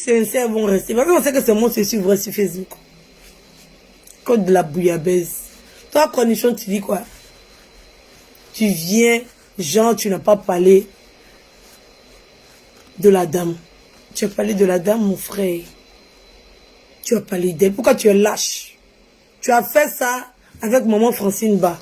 sincères vont rester. Parce qu'on sait que c'est moi qui suis vrai sur Facebook. Code de la bouillabaisse. Toi, condition, tu dis quoi? Tu viens, genre, tu n'as pas parlé de la dame. Tu as parlé de la dame, mon frère. Tu as parlé d'elle. Pourquoi tu es lâche? Tu as fait ça avec maman Francine Ba.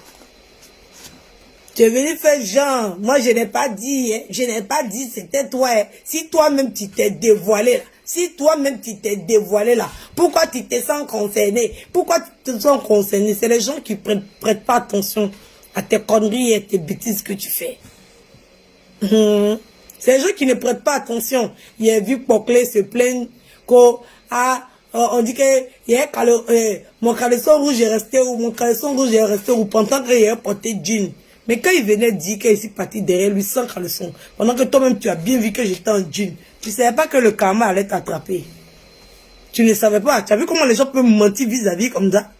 Tu es venu faire genre. Moi, je n'ai pas dit. Hein. Je n'ai pas dit, c'était toi. Hein. Si toi-même, tu t'es dévoilé là. Si toi-même, tu t'es dévoilé là. Pourquoi tu te sens concerné? Pourquoi tu te sens concerné? C'est les gens qui prêtent pas attention à tes conneries et tes bêtises que tu fais. C'est les gens qui ne prêtent pas attention. Il a vu Poclé se plaindre on dit que mon caleçon rouge est resté où, mon caleçon rouge est resté où, pendant qu'il a porté jean. Mais quand il venait dire qu'il est parti derrière lui sans caleçon, pendant que toi-même tu as bien vu que j'étais en jean, tu ne savais pas que le karma allait t'attraper. Tu ne savais pas. Tu as vu comment les gens peuvent mentir vis-à-vis comme ça?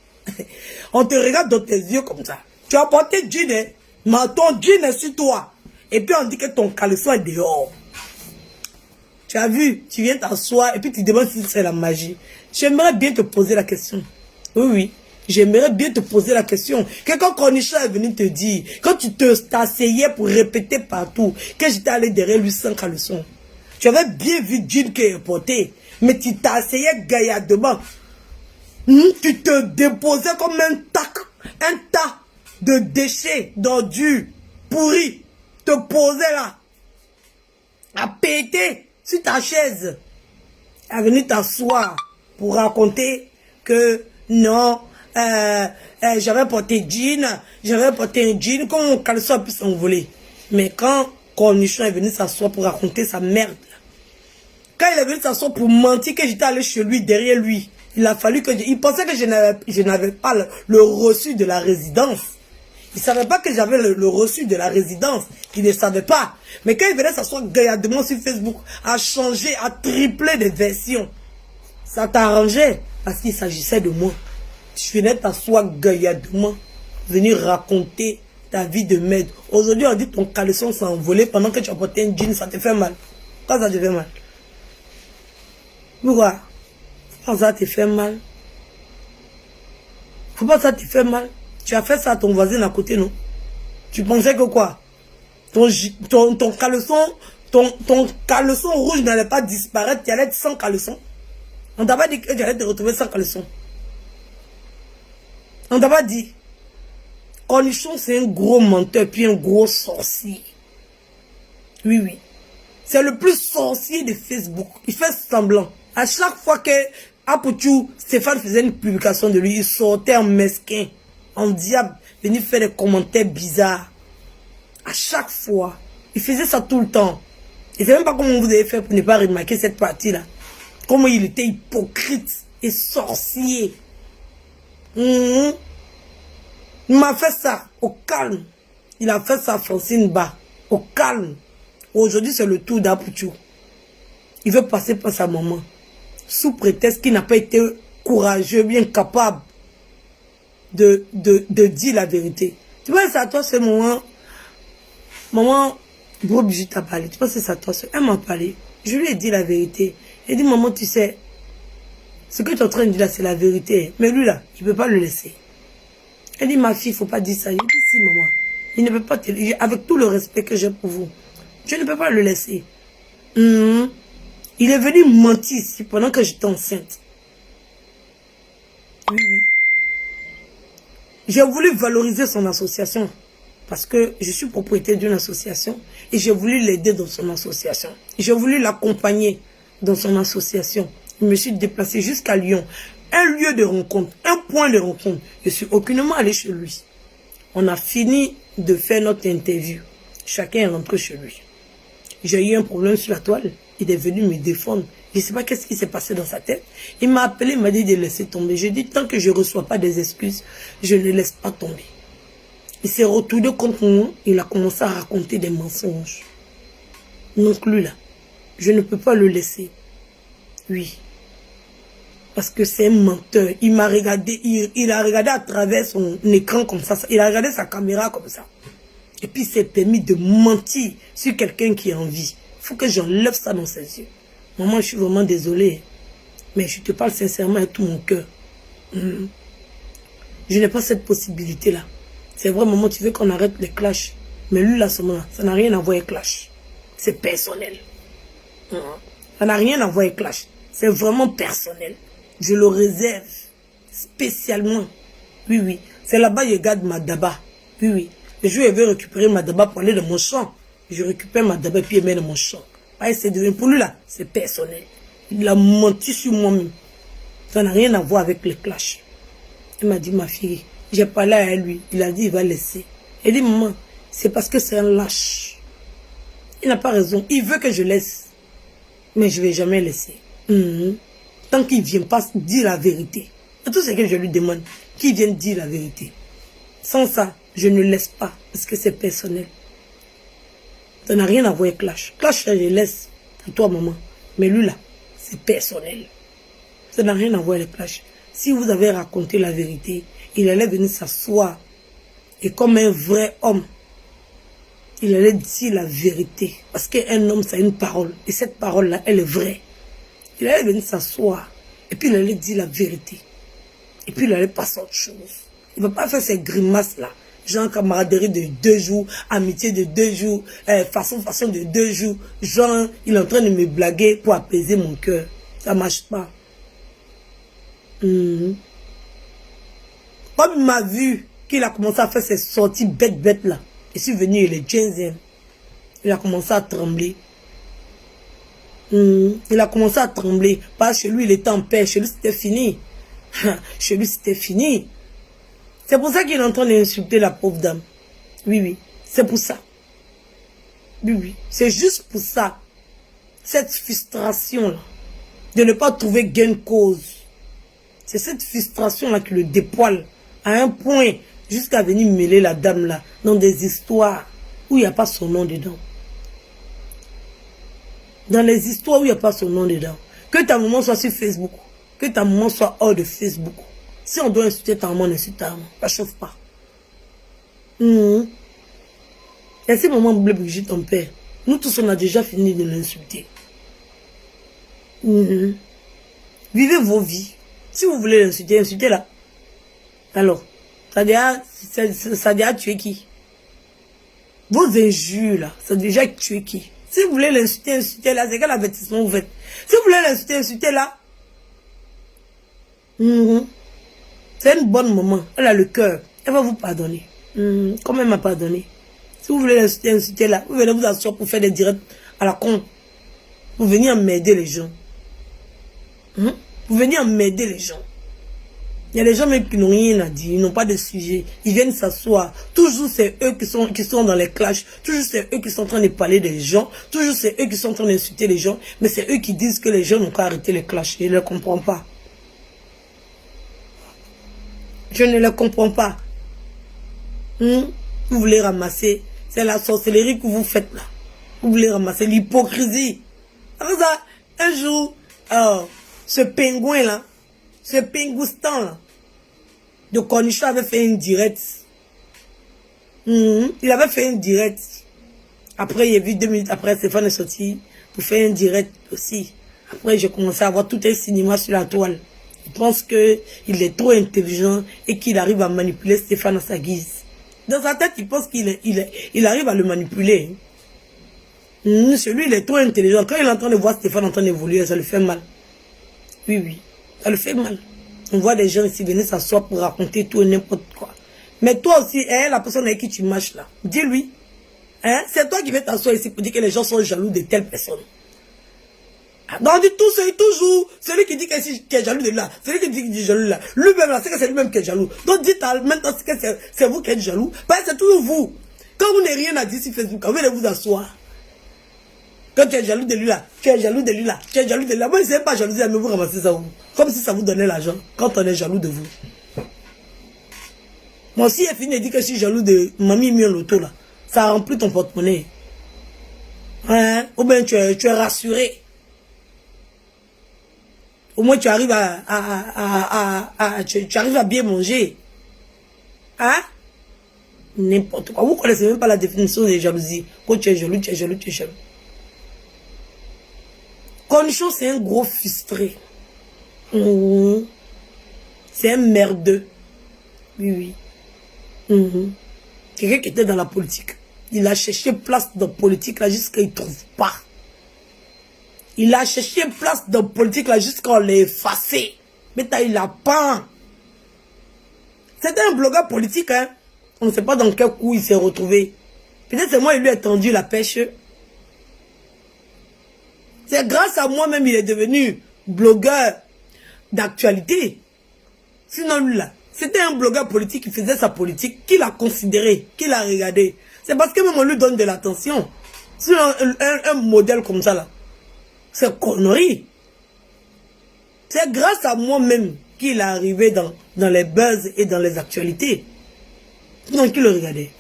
On te regarde dans tes yeux comme ça. Tu as porté jean, hein? Mais ton jean est sur toi. Et puis on dit que ton caleçon est dehors. Tu as vu, tu viens t'asseoir et puis tu demandes si c'est la magie. J'aimerais bien te poser la question. Oui, oui. J'aimerais bien te poser la question. Quelqu'un cornichon est venu te dire, quand tu t'asseyais pour répéter partout, que j'étais allé derrière lui sans caleçon. Tu avais bien vu Jean qui est porté, mais tu t'asseyais gaillardement. Tu te déposais comme un tas de déchets, d'ordures, pourris. Te posais là, à péter sur ta chaise, à venir t'asseoir pour raconter que non, j'avais porté jean, j'avais porté un jean, comme mon caleçon a pu s'envoler. Mais quand Cornichon est venu s'asseoir pour raconter sa merde, quand il est venu s'asseoir pour mentir que j'étais allé chez lui, derrière lui, il a fallu que il pensait que je n'avais pas le reçu de la résidence. Il ne savait pas que j'avais le reçu de la résidence. Il ne savait pas. Mais quand il venait s'asseoir gaillardement sur Facebook, à changer, à tripler des versions, ça t'arrangeait parce qu'il s'agissait de moi. Tu venais t'asseoir gaillardement, venir raconter ta vie de merde. Aujourd'hui, on dit ton caleçon s'est envolé pendant que tu as porté un jean, ça te fait mal. Pourquoi ça te fait mal? Pourquoi? Pourquoi ça te fait mal? Pourquoi ça te fait mal? Tu as fait ça à ton voisin à côté, non? Tu pensais que quoi? Ton caleçon rouge n'allait pas disparaître, tu allais être sans caleçon. On t'a pas dit que tu allais te retrouver sans caleçon. On t'a pas dit. Cornichon, c'est un gros menteur, puis un gros sorcier. Oui, oui. C'est le plus sorcier de Facebook. Il fait semblant. À chaque fois que Apoutou, Stéphane faisait une publication de lui, il sortait en mesquin. En diable, venir faire des commentaires bizarres. À chaque fois. Il faisait ça tout le temps. Et c'est même pas comment vous avez fait pour ne pas remarquer cette partie-là. Comment il était hypocrite et sorcier. Il m'a fait ça au calme. Il a fait ça à Francine Ba. Au calme. Aujourd'hui, c'est le tour d'Apoutou. Il veut passer par sa maman. Sous prétexte qu'il n'a pas été courageux, bien capable de dire la vérité. Tu vois, c'est à toi ce moment. Maman, gros bijou t'a parlé. Tu vois, c'est à toi. Elle m'a parlé. Je lui ai dit la vérité. Elle dit, maman, tu sais, ce que tu es en train de dire là, c'est la vérité. Mais lui là, il ne peut pas le laisser. Elle dit, ma fille, il ne faut pas dire ça. Il dit, si, maman. Il ne peut pas te... Avec tout le respect que j'ai pour vous, je ne peux pas le laisser. Il est venu mentir ici pendant que j'étais enceinte. Oui, oui. J'ai voulu valoriser son association parce que je suis propriétaire d'une association et j'ai voulu l'aider dans son association. J'ai voulu l'accompagner dans son association. Je me suis déplacée jusqu'à Lyon. Un lieu de rencontre, un point de rencontre. Je suis aucunement allée chez lui. On a fini de faire notre interview. Chacun est rentré chez lui. J'ai eu un problème sur la toile. Il est venu me défendre. Je ne sais pas qu'est-ce qui s'est passé dans sa tête. Il m'a appelé, il m'a dit de laisser tomber. J'ai dit, tant que je ne reçois pas des excuses, je ne laisse pas tomber. Il s'est retourné contre moi. Il a commencé à raconter des mensonges. Donc lui là, je ne peux pas le laisser. Oui. Parce que c'est un menteur. Il m'a regardé, il a regardé à travers son écran comme ça. Il a regardé sa caméra comme ça. Et puis il s'est permis de mentir sur quelqu'un qui est en vie. Il faut que j'enlève ça dans ses yeux. Maman, je suis vraiment désolée. Mais je te parle sincèrement avec tout mon cœur. Je n'ai pas cette possibilité-là. C'est vrai, maman, tu veux qu'on arrête les clashs. Mais lui, là, ça n'a rien à voir avec clash. C'est personnel. Ça n'a rien à voir avec clash. C'est vraiment personnel. Je le réserve spécialement. Oui, oui. C'est là-bas, je garde ma daba. Oui, oui. Le jour où je vais récupérer ma daba pour aller dans mon champ, je récupère ma daba et puis je mets dans mon champ. Pour lui, là, c'est personnel. Il a menti sur moi-même. Ça n'a rien à voir avec les clashs. Il m'a dit, ma fille, j'ai parlé à lui. Il a dit, il va laisser. Il dit, maman, c'est parce que c'est un lâche. Il n'a pas raison. Il veut que je laisse. Mais je ne vais jamais laisser. Tant qu'il ne vient pas dire la vérité. C'est tout ce que je lui demande. Qu'il vienne dire la vérité. Sans ça, je ne laisse pas. Parce que c'est personnel. Ça n'a rien à voir avec clash. Clash, je laisse pour toi, maman. Mais lui, là, c'est personnel. Ça n'a rien à voir avec clash. Si vous avez raconté la vérité, il allait venir s'asseoir. Et comme un vrai homme, il allait dire la vérité. Parce qu'un homme, ça a une parole. Et cette parole-là, elle est vraie. Il allait venir s'asseoir. Et puis il allait dire la vérité. Et puis il allait passer à autre chose. Il ne va pas faire ces grimaces-là. Genre camaraderie de 2 jours, amitié de 2 jours, façon de 2 jours. Genre, il est en train de me blaguer pour apaiser mon cœur. Ça ne marche pas. Comme il m'a vu qu'il a commencé à faire ses sorties bêtes là. Je suis venu, il est Jensen. Il a commencé à trembler. Il a commencé à trembler. Parce que chez lui, il était en paix. Chez lui, c'était fini. Chez lui, c'était fini. C'est pour ça qu'il est en train d'insulter la pauvre dame. Oui, oui. C'est pour ça. Oui, oui. C'est juste pour ça. Cette frustration-là. De ne pas trouver gain de cause. C'est cette frustration-là qui le dépoile. À un point. Jusqu'à venir mêler la dame-là. Dans des histoires où il n'y a pas son nom dedans. Dans les histoires où il n'y a pas son nom dedans. Que ta maman soit sur Facebook. Que ta maman soit hors de Facebook. Si on doit insulter ta maman, insulte ta maman. Ça chauffe pas. Et si maman voulait Brigitte, ton père, nous tous, on a déjà fini de l'insulter. Vivez vos vies. Si vous voulez l'insulter, insultez-la. Alors, ça a déjà tué qui? Vos injures, là, ça a déjà tué qui? Si vous voulez l'insulter, insultez-la. C'est quel avertissement vous faites? Si vous voulez l'insulter, insultez-la. C'est une bonne maman. Elle a le cœur. Elle va vous pardonner. Comme elle m'a pardonné. Si vous voulez l'insulter, insultez-la. Vous venez vous asseoir pour faire des directs à la con. Vous venez m'aider les gens. Vous venez m'aider les gens. Il y a des gens même qui n'ont rien à dire. Ils n'ont pas de sujet. Ils viennent s'asseoir. Toujours c'est eux qui sont dans les clashs. Toujours c'est eux qui sont en train de parler des gens. Toujours c'est eux qui sont en train d'insulter les gens. Mais c'est eux qui disent que les gens n'ont qu'à arrêter les clashs. Je ne les comprends pas. Je ne le comprends pas. Vous voulez ramasser. C'est la sorcellerie que vous faites là. Vous voulez ramasser l'hypocrisie. Un jour, ce pingouin là, ce pingoustan là, de Cornichon avait fait une direct. Il avait fait une direct. Après, il y a vu 2 minutes après, Stéphane est sorti pour faire une direct aussi. Après, j'ai commencé à voir tout un cinéma sur la toile. Il pense qu'il est trop intelligent et qu'il arrive à manipuler Stéphane à sa guise. Dans sa tête, il pense qu'il arrive à le manipuler. Celui, il est trop intelligent. Quand il est en train de voir Stéphane en train d'évoluer, ça lui fait mal. Oui, oui, ça lui fait mal. On voit des gens ici venir s'asseoir pour raconter tout et n'importe quoi. Mais toi aussi, la personne avec qui tu marches là, dis-lui. C'est toi qui veux t'asseoir ici pour dire que les gens sont jaloux de telle personne. Donc, dit tout, c'est toujours celui qui dit qu'il est jaloux de là, celui qui dit qu'il est jaloux de là. Lui-même, là, c'est que c'est lui-même qui est jaloux. Donc, dites maintenant que c'est vous qui êtes jaloux. Parce que c'est toujours vous. Quand vous n'avez rien à dire sur Facebook, vous venez vous asseoir. Quand tu es jaloux de lui là, tu es jaloux de lui là, tu es jaloux de lui là. Moi, je ne sais pas jalousie, mais vous ramassez ça où? Comme si ça vous donnait l'argent quand on est jaloux de vous. Moi aussi, il fini de dire que je suis jaloux de Mamie Mion Loto là. Ça remplit ton porte-monnaie. Ou bien tu es rassuré. Au moins, tu arrives tu arrives à bien manger. N'importe quoi. Vous ne connaissez même pas la définition de jalousie. Quand tu es jaloux, tu es jaloux, tu es jaloux. Cornichon, c'est un gros frustré. C'est un merdeux. Oui, oui. Quelqu'un qui était dans la politique. Il a cherché place dans la politique là jusqu'à il ne trouve pas. Il a cherché place dans la politique là jusqu'à on l'a effacé. Mais il a pas. C'était un blogueur politique, hein. On ne sait pas dans quel coup il s'est retrouvé. Peut-être c'est moi il lui a tendu la pêche. C'est grâce à moi-même il est devenu blogueur d'actualité. Sinon lui là, c'était un blogueur politique qui faisait sa politique, qui l'a considéré, qui l'a regardé. C'est parce que même on lui donne de l'attention. Sinon un modèle comme ça là, c'est connerie. C'est grâce à moi-même qu'il est arrivé dans les buzz et dans les actualités. Donc qui le regardait.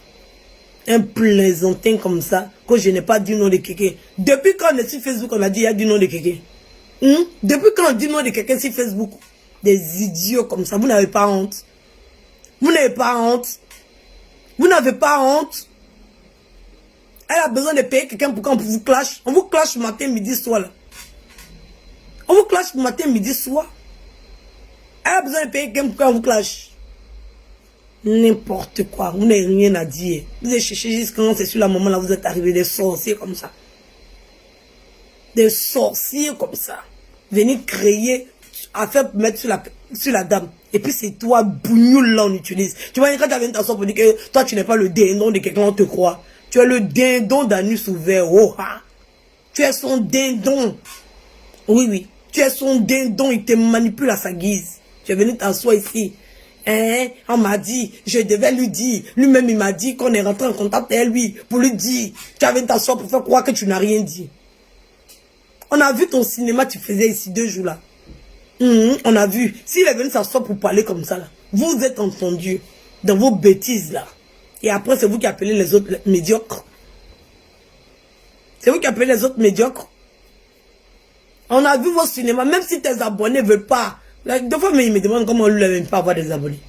Un plaisantin comme ça, que je n'ai pas dit nom de quelqu'un. Depuis quand on est sur Facebook, on a dit il y a du nom de quelqu'un. Depuis quand on dit nom de quelqu'un sur Facebook, des idiots comme ça, vous n'avez pas honte. Vous n'avez pas honte. Vous n'avez pas honte. Elle a besoin de payer quelqu'un pour qu'on vous clash. On vous clash matin, midi, soir. Là. On vous clash matin, midi, soir. Elle a besoin de payer quelqu'un pour qu'on vous clash. N'importe quoi. Vous n'avez rien à dire. Vous avez cherché jusqu'à quand c'est sur la moment là, vous êtes arrivés des sorciers comme ça. Des sorciers comme ça. Venir créer, à faire mettre sur la dame. Et puis c'est toi, bougnoule là, on utilise. Tu vois, quand tu viens t'asseoir pour dire que toi, tu n'es pas le dindon de quelqu'un, on te croit. Tu es le dindon d'anus ouvert. Oh, hein. Tu es son dindon. Oui, oui. Tu es son dindon, il te manipule à sa guise. Tu es venu t'asseoir ici. Hein? On m'a dit, je devais lui dire. Lui-même, il m'a dit qu'on est rentré en contact avec lui pour lui dire. Tu es venu t'asseoir pour faire croire que tu n'as rien dit. On a vu ton cinéma, tu faisais ici 2 jours là. On a vu. S'il est venu s'asseoir pour parler comme ça là, vous êtes entendu dans vos bêtises là. Et après, c'est vous qui appelez les autres médiocres. C'est vous qui appelez les autres médiocres. On a vu vos cinémas, même si tes abonnés ne veulent pas. Là, 2 fois, mais ils me demandent comment on ne veut pas avoir des abonnés.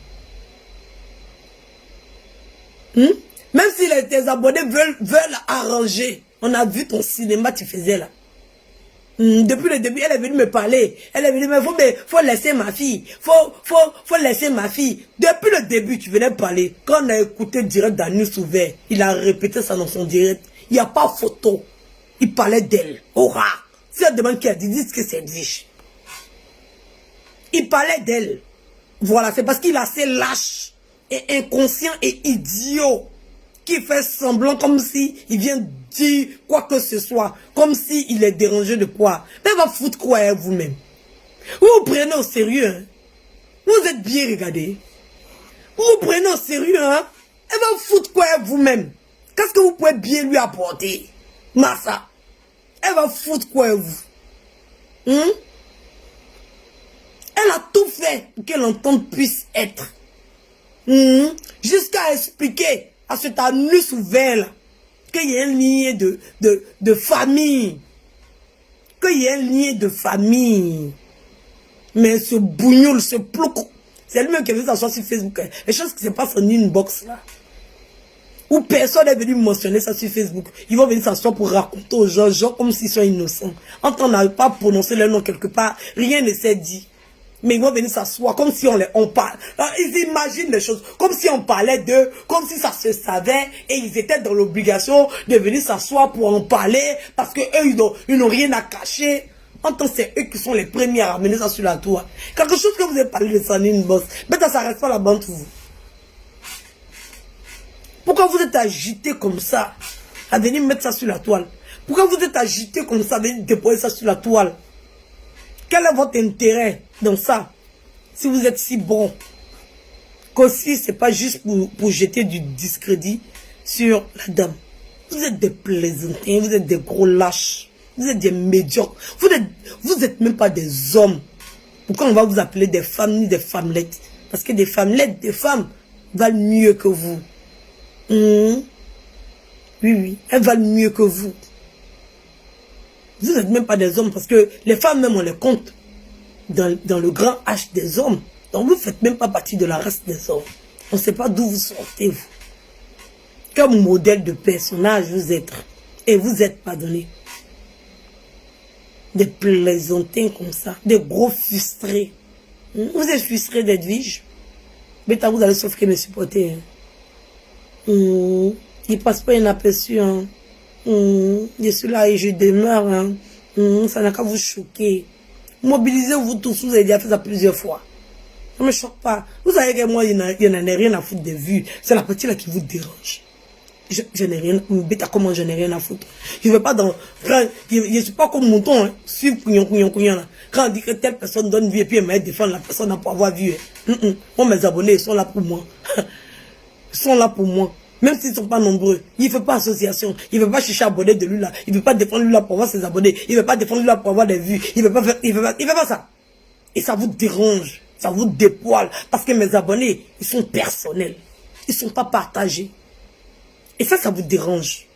Même si tes abonnés veulent arranger. On a vu ton cinéma, tu faisais là. Depuis le début, elle est venue me parler. Elle est venue me dire, faut laisser ma fille. Faut laisser ma fille. Depuis le début, tu venais parler. Quand on a écouté direct d'Anus ouvert, il a répété ça dans son direct. Il n'y a pas photo. Il parlait d'elle. Aura. Si elle demande qui a dit, dites que c'est Edwige. Il parlait d'elle. Voilà, c'est parce qu'il est assez lâche et inconscient et idiot qui fait semblant comme si il vient dire quoi que ce soit, comme si il est dérangé de quoi. Mais va foutre quoi à vous-même. Vous vous prenez au sérieux, hein? Vous êtes bien regardé. Vous vous prenez au sérieux, hein? Elle va foutre quoi à vous-même. Qu'est-ce que vous pouvez bien lui apporter? Massa. Elle va foutre quoi à vous? Elle a tout fait pour que l'entente puisse être. Jusqu'à expliquer à cet anus ouvert qu'il y a un lien de famille. Qu'il y a un lien de famille. Mais ce bougnoul, ce plouc, c'est lui-même qui est venu s'asseoir sur Facebook. Les choses qui se passent en inbox là. Où personne n'est venu mentionner ça sur Facebook. Ils vont venir s'asseoir pour raconter aux gens comme s'ils sont innocents. Quand on n'a pas prononcé leur nom quelque part, rien ne s'est dit. Mais ils vont venir s'asseoir comme si on parle. Alors, ils imaginent les choses comme si on parlait d'eux, comme si ça se savait et ils étaient dans l'obligation de venir s'asseoir pour en parler parce que eux ils n'ont rien à cacher. En tant que c'est eux qui sont les premiers à ramener ça sur la tour. Quelque chose que vous avez parlé de Sandrine Boss, mais ça reste pas la bande pour vous. Pourquoi vous êtes agité comme ça à venir mettre ça sur la toile? Pourquoi vous êtes agité comme ça à venir déposer ça sur la toile? Quel est votre intérêt dans ça? Si vous êtes si bon, qu'aussi c'est pas juste pour jeter du discrédit sur la dame. Vous êtes des plaisantins, vous êtes des gros lâches, vous êtes des médiocres. Vous êtes même pas des hommes. Pourquoi on va vous appeler des femmes ni des femmelettes? Parce que des femmelettes, des femmes valent mieux que vous. Oui, oui, elles valent mieux que vous. Vous n'êtes même pas des hommes parce que les femmes même on les compte dans le grand H des hommes. Donc vous ne faites même pas partie de la race des hommes. On ne sait pas d'où vous sortez vous. Quel modèle de personnage vous êtes. Et vous êtes pardonné. Des plaisantins comme ça. Des gros frustrés. Vous êtes frustrés d'être vige. Mais vous allez sauf que me supporter. Il passe pas inaperçu. Hein. Je suis là et je demeure. Hein. Ça n'a qu'à vous choquer. Mobilisez-vous tous. Vous avez déjà fait ça plusieurs fois. Ça ne me choque pas. Vous savez que moi, il n'en a rien à foutre des vues. C'est la partie là qui vous dérange. Je n'ai rien, bêta comment je n'ai rien à foutre. Je ne vais pas dans, quand, je suis pas comme mouton, hein, suivre couillon, là. Quand on dit que telle personne donne vie et puis elle m'a défendre la personne pour avoir vu. Moi, mes abonnés, ils sont là pour moi. Ils sont là pour moi. Même s'ils ne sont pas nombreux. Il ne fait pas association. Il ne veut pas chercher abonné de lui là. Il ne veut pas défendre lui là pour avoir ses abonnés. Il ne veut pas défendre lui là pour avoir des vues. Il ne veut pas faire, il veut pas ça. Et ça vous dérange. Ça vous dépoile. Parce que mes abonnés, ils sont personnels. Ils ne sont pas partagés. Et ça vous dérange.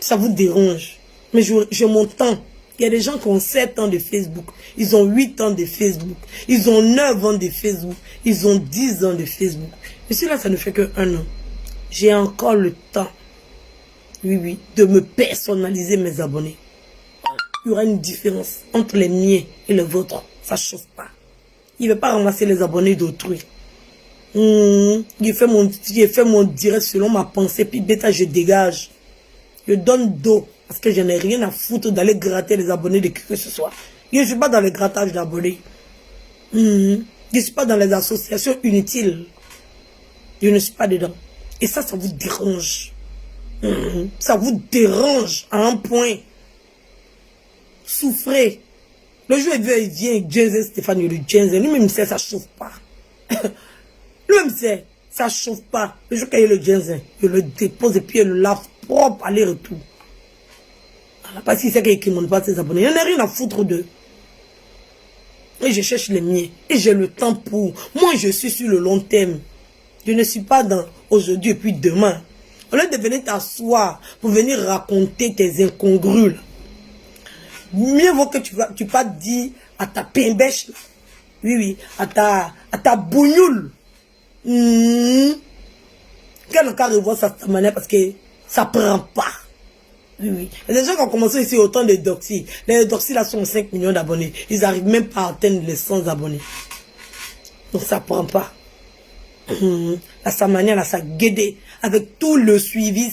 Ça vous dérange. Mais je m'entends. Il y a des gens qui ont 7 ans de Facebook. Ils ont 8 ans de Facebook. Ils ont 9 ans de Facebook. Ils ont 10 ans de Facebook. Mais celui-là, ça ne fait que 1 an. J'ai encore le temps. Oui, de me personnaliser mes abonnés. Il y aura une différence entre les miens et les vôtres. Ça ne chauffe pas. Il ne va pas ramasser les abonnés d'autrui. J'ai fait mon direct selon ma pensée, puis bêta, je dégage. Je donne dos, parce que je n'ai rien à foutre d'aller gratter les abonnés de qui que ce soit. Je ne suis pas dans les grattages d'abonnés. Je ne suis pas dans les associations inutiles. Je ne suis pas dedans. Et ça vous dérange. Ça vous dérange à un point. Souffrez. Le jour il vient, Jensen Stéphane, il dit Jensen, lui-même sait, ça ne chauffe pas. Lui-même sait, ça ne chauffe pas. Le jour qu'il y a le Jensen, il le dépose et puis il le lave propre, aller-retour. Parce qu'il sait qu'il ne monte pas ses abonnés. Il n'y en a rien à foutre d'eux. Et je cherche les miens. Et j'ai le temps pour. Moi, je suis sur le long terme. Je ne suis pas dans aujourd'hui et puis demain. Au lieu de venir t'asseoir pour venir raconter tes incongrus, là. Mieux vaut que tu pas dire à ta pimbèche, là. Oui, à ta bougnoule. Quel cas revoir ça de cette manière parce que ça prend pas. Oui. Il y a des gens qui ont commencé ici autant de doxy. Les doxy là sont 5 millions d'abonnés. Ils n'arrivent même pas à atteindre les 100 abonnés. Donc ça prend pas. À sa manière, là, ça guédé. Avec tout le suivi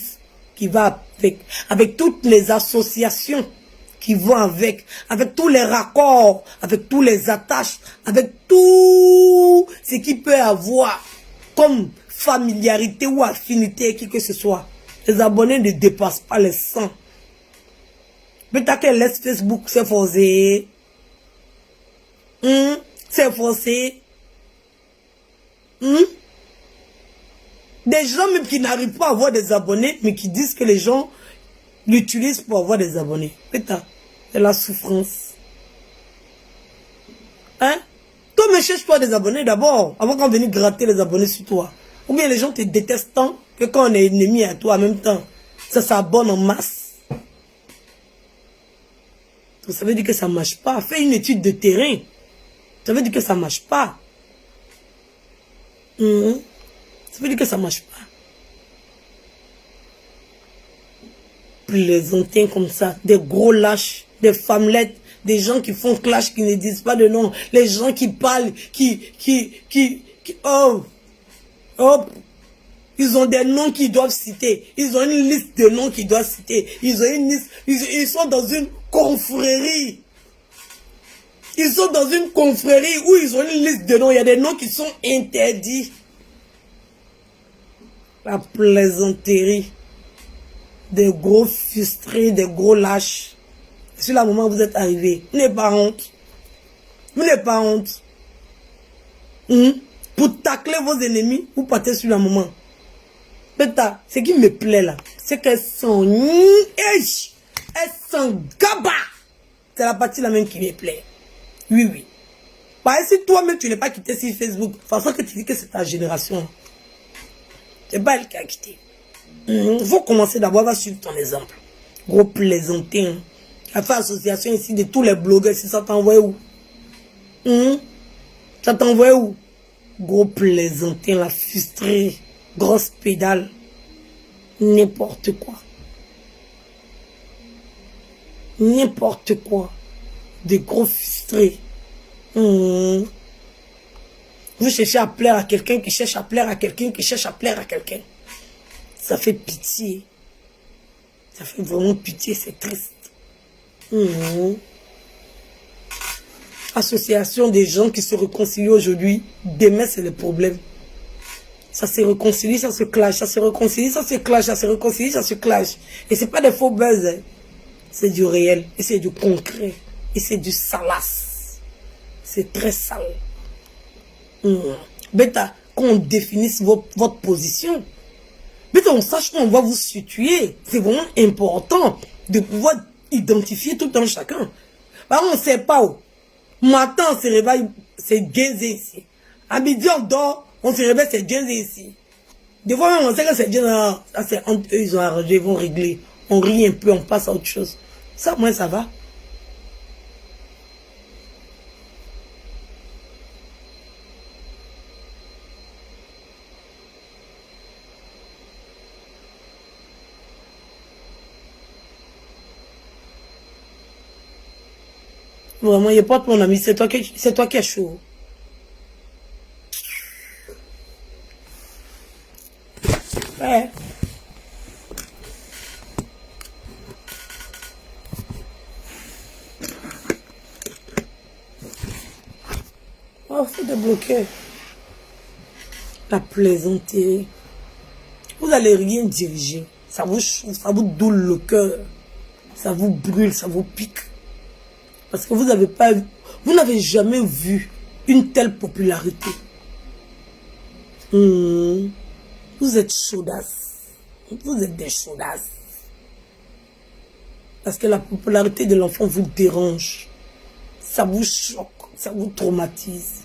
qui va avec toutes les associations qui vont avec tous les raccords, avec tous les attaches, avec tout ce qui peut avoir comme familiarité ou affinité, qui que ce soit. Les abonnés ne dépassent pas les 100. Peut-être qu'elle laisse Facebook s'efforcer. S'efforcer. Des gens même qui n'arrivent pas à avoir des abonnés, mais qui disent que les gens l'utilisent pour avoir des abonnés. Peut-être, c'est la souffrance. Hein? Toi, mais cherche-toi des abonnés d'abord, avant qu'on vienne gratter les abonnés sur toi. Ou bien les gens te détestent tant que quand on est ennemi à toi en même temps, ça s'abonne en masse. Donc, ça veut dire que ça ne marche pas. Fais une étude de terrain. Ça veut dire que ça ne marche pas. Ça veut dire que ça ne marche pas. Plaisantins comme ça, des gros lâches, des femmelettes, des gens qui font clash, qui ne disent pas de nom, les gens qui parlent, ils ont des noms qu'ils doivent citer, ils ont une liste de noms qu'ils doivent citer, ils ont une liste, ils sont dans une confrérie. Ils sont dans une confrérie où ils ont une liste de noms, il y a des noms qui sont interdits. La plaisanterie. Des gros frustrés, des gros lâches. Sur le moment où vous êtes arrivé, vous n'avez pas honte. Vous n'avez pas honte. Pour tacler vos ennemis, vous partez sur le moment. Bêta, ce qui me plaît là, c'est qu'elles sont... Elles sont gaba. C'est la partie là même qui me plaît. Oui. Parce que si toi-même tu n'es pas quitté sur Facebook, de toute façon que tu dis que c'est ta génération. C'est pas elle qui a quitté. Il faut commencer d'abord à suivre ton exemple. Gros plaisantin. La fait association ici de tous les blogueurs. Si ça t'envoie où? Ça t'envoie où? Gros plaisantin, la frustrée. Grosse pédale. N'importe quoi. N'importe quoi. Des gros frustrés. Vous cherchez à plaire à quelqu'un qui cherche à plaire à quelqu'un qui cherche à plaire à quelqu'un. Ça fait pitié. Ça fait vraiment pitié, c'est triste. Association des gens qui se réconcilient aujourd'hui, demain c'est le problème. Ça se réconcilie, ça se clash, ça se réconcilie, ça se clash, ça se réconcilie, ça se clash. Et c'est pas des faux buzz, hein. C'est du réel, et c'est du concret, et c'est du salace. C'est très sale. Bêta, qu'on définisse votre position, bêta, on sache où on va vous situer. C'est vraiment important de pouvoir identifier tout un chacun. Bah, on ne sait pas où. Matin, on se réveille, c'est Genzé ici. À midi, on dort, on se réveille, c'est Genzé ici. Des fois, même, on sait que c'est Genzé. Ça, c'est entre eux, ils ont arrangé, ils vont régler. On rit un peu, on passe à autre chose. Ça, moi, ça va. Vraiment, il n'y a pas de mon ami, c'est toi qui es chaud. Ouais. Oh, faut débloquer. La plaisanterie. Vous n'allez rien diriger. Ça vous doule le cœur. Ça vous brûle, ça vous pique. Parce que vous n'avez jamais vu une telle popularité. Vous êtes chaudasses. Vous êtes des chaudasses. Parce que la popularité de l'enfant vous dérange. Ça vous choque, ça vous traumatise.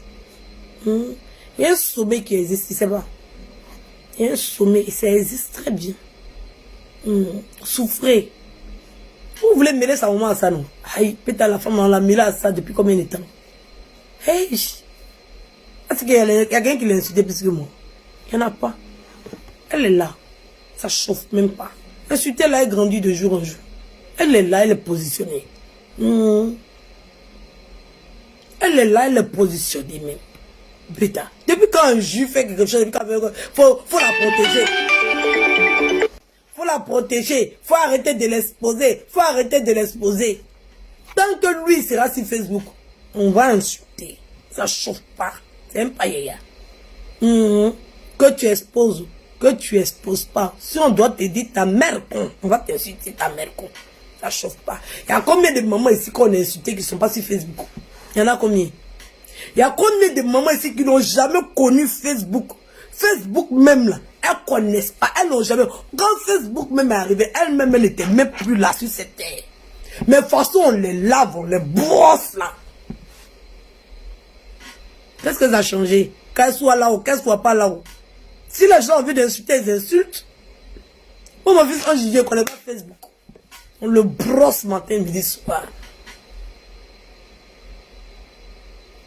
Il y a un sommet qui existe, c'est pas. Il y a un sommet et ça existe très bien. Souffrez. Vous voulez mêler sa maman à ça, non? Aïe, peut-être la femme, on l'a mêlé à ça depuis combien de temps? Hey! Est-ce qu'il y a quelqu'un qui l'a insulté plus que moi? Il n'y en a pas. Elle est là. Ça chauffe même pas. Insulter là, elle grandit de jour en jour. Elle est là, elle est positionnée. Elle est là, elle est positionnée même. Bêta. Depuis quand un juif fait quelque chose, faut la protéger. Faut la protéger. Faut arrêter de l'exposer. Faut arrêter de l'exposer. Tant que lui sera sur Facebook, on va insulter. Ça chauffe pas. C'est un païen. Que tu exposes, que tu exposes pas. Si on doit te dire ta mère con, on va t'insulter ta mère con. Ça chauffe pas. Il y a combien de mamans ici qu'on a insulté qui ne sont pas sur Facebook? Il y en a combien? Il y a combien de mamans ici qui n'ont jamais connu Facebook? Facebook même là, elles ne connaissent pas, elles n'ont jamais. Quand Facebook même est arrivé, elle-même, elle n'était même plus là sur cette terre. Mais de toute façon, on les lave, on les brosse là. Qu'est-ce que ça a changé? Qu'elle soit là ou qu'elle soit pas là-haut. Si les gens ont envie d'insulter, ils insultent. Moi, mon fils, quand je dis, je ne connais pas Facebook. On le brosse matin, midi, soir.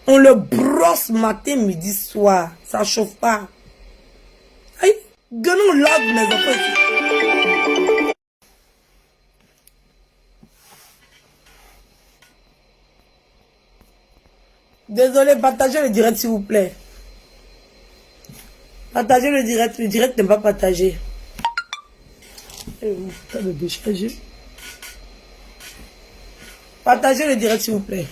On le brosse matin, midi, soir. Ça chauffe pas. Aïe, gueulons lave mes enfants ici. Désolé, partagez le direct s'il vous plaît. Partagez le direct n'est pas partagé. Partagez le direct s'il vous plaît.